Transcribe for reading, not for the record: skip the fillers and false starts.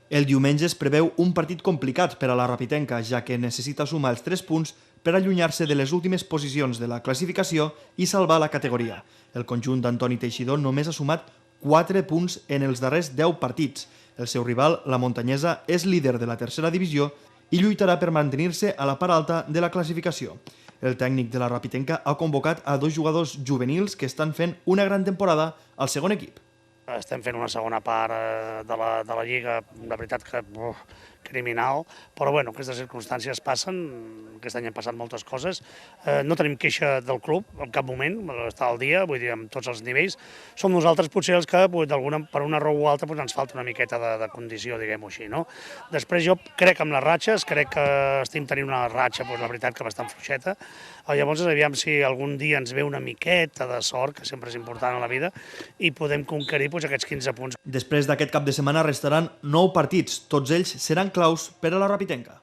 El diumenge es preveu un partit complicat per a la Rapitenca, ja que necessita sumar els 3 punts per allunyar-se de les últimes posicions de la classificació i salvar la categoria. El conjunt d'Antoni Teixidor només ha sumat 4 punts en els darrers 10 partits. El seu rival, la Montanyesa, és líder de la tercera divisió i lluitarà per mantenir-se a la part alta de la classificació. El tècnic de la Rapitenca ha convocat a 2 jugadors juvenils que estan fent una gran temporada al segon equip. Estem fent una segona part de la Lliga, de veritat que criminal, però bueno, aquestes circumstàncies passen, aquest any han passat moltes coses, no tenim queixa del club en cap moment, està al dia, vull dir, amb tots els nivells, som nosaltres potser els que per una raó o altra ens falta una miqueta de condició, diguem-ho així, no? Després jo crec en les ratxes, crec que estem tenint una ratxa, la veritat que bastant fluixeta, llavors aviam si algun dia ens ve una miqueta de sort, que sempre és important a la vida, i podem conquerir aquests 15 punts. Després d'aquest cap de setmana restaran 9 partits, tots ells seran claus per a la Rapitenca.